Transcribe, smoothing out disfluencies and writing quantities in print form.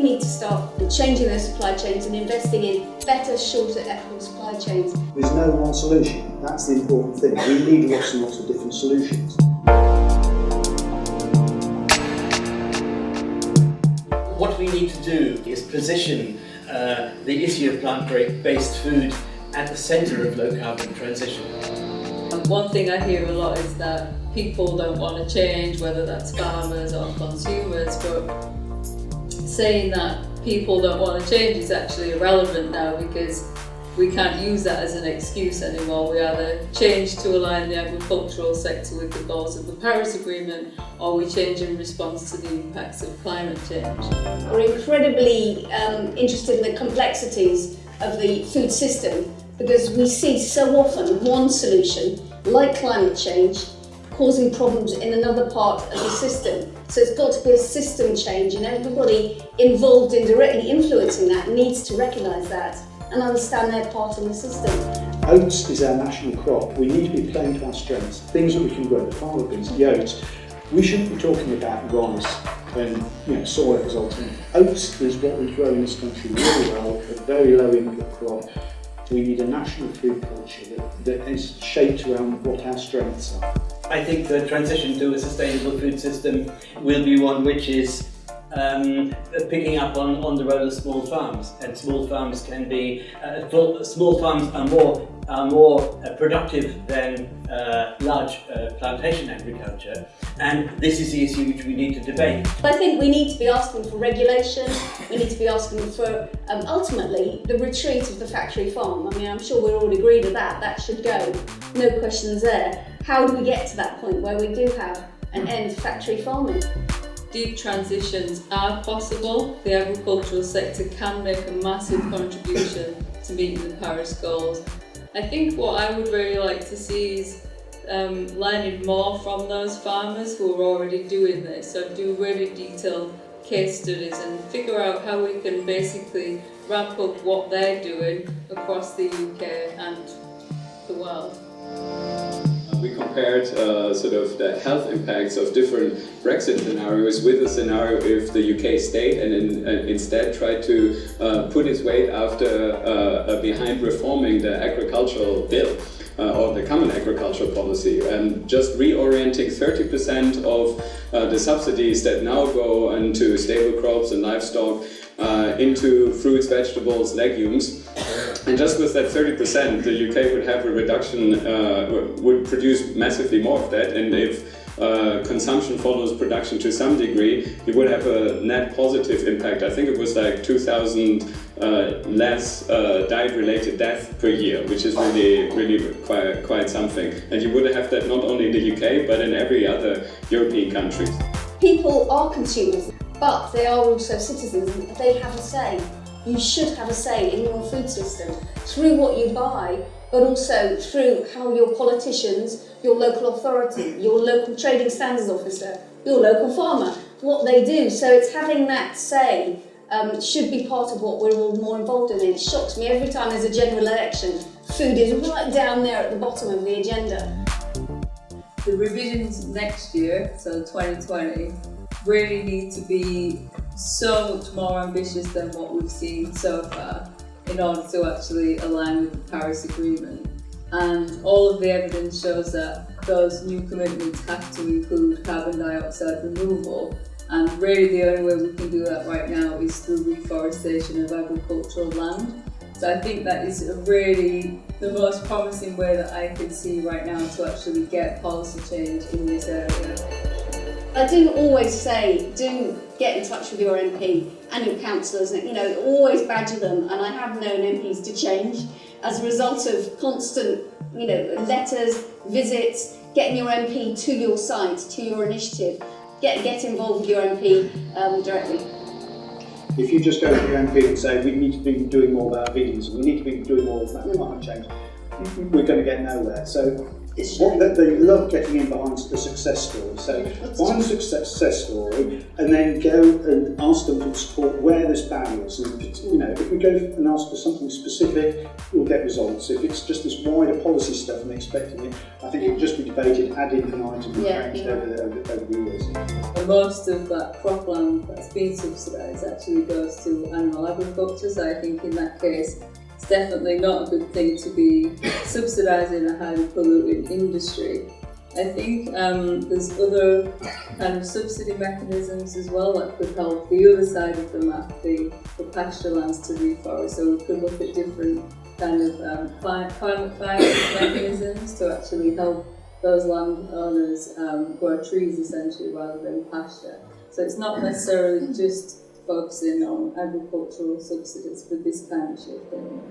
need to start changing those supply chains and investing in better, shorter, ethical supply chains. There's no one solution. That's the important thing. We need lots and lots of different solutions. What we need to do is position the issue of plant-based food at the centre of low-carbon transition. And one thing I hear a lot is that people don't want to change, whether that's farmers or consumers, but saying that people don't want to change is actually irrelevant now, because we can't use that as an excuse anymore. We either change to align the agricultural sector with the goals of the Paris Agreement, or we change in response to the impacts of climate change. We're incredibly interested in the complexities of the food system, because we see so often one solution, like climate change, causing problems in another part of the system. So it's got to be a system change, and everybody involved in directly influencing that needs to recognise that and understand their part in the system. Oats is our national crop. We need to be playing to our strengths. Things that we can grow, the farmer beans, the oats. We shouldn't be talking about rice and soy as ultimately. Oats is what we grow in this country really well, a very low input crop. We need a national food culture that is shaped around what our strengths are. I think the transition to a sustainable food system will be one which is picking up on the role of small farms, and small farms can be small farms are more productive than large plantation agriculture, and this is the issue which we need to debate. I think we need to be asking for regulation. We need to be asking for ultimately the retreat of the factory farm. I mean, I'm sure we're all agreed with that. That should go. No questions there. How do we get to that point where we do have an end to factory farming? Deep transitions are possible. The agricultural sector can make a massive contribution to meeting the Paris goals. I think what I would really like to see is learning more from those farmers who are already doing this. So do really detailed case studies and figure out how we can basically ramp up what they're doing across the UK and the world. We compared sort of the health impacts of different Brexit scenarios with a scenario if the UK stayed and instead tried to put its weight after behind reforming the agricultural bill or the common agricultural policy, and just reorienting 30% of the subsidies that now go into stable crops and livestock into fruits, vegetables, legumes. And just with that 30%, the UK would have a reduction, would produce massively more of that, and if consumption follows production to some degree, you would have a net positive impact. I think it was like 2,000 less diet-related deaths per year, which is really quite something. And you would have that not only in the UK, but in every other European country. People are consumers, but they are also citizens, and they have a say. You should have a say in your food system through what you buy, but also through how your politicians, your local authority, your local trading standards officer, your local farmer, what they do. So it's having that say should be part of what we're all more involved in. It shocks me every time there's a general election. Food is right down there at the bottom of the agenda. The revisions next year, so 2020, really need to be so much more ambitious than what we've seen so far in order to actually align with the Paris Agreement. And all of the evidence shows that those new commitments have to include carbon dioxide removal, and really the only way we can do that right now is through reforestation of agricultural land. So I think that is really the most promising way that I can see right now to actually get policy change in this area. I do always say, do get in touch with your MP and your councillors, always badger them, and I have known MPs to change as a result of constant, letters, visits, getting your MP to your site, to your initiative, get involved with your MP directly. If you just go to your MP and say, we need to be doing more about veganism, we need to be doing more about climate change, we're going to get nowhere. So they love getting in behind the success story. So find a success story and then go and ask them to support where there's barriers. And if we go and ask for something specific, we'll get results. If it's just this wider policy stuff and expecting it, I think it will just be debated ad infinitum and changed over the years. most of that cropland that's been subsidised actually goes to animal agriculture, so I think in that case it's definitely not a good thing to be subsidising a highly polluting industry. I think there's other kind of subsidy mechanisms as well that could help the other side of the map, the pasture lands to reforest. So we could look at different kind of climate finance mechanisms to actually help those landowners grow trees essentially rather than pasture. So it's not necessarily just focusing on agricultural subsidies for this kind of shifting.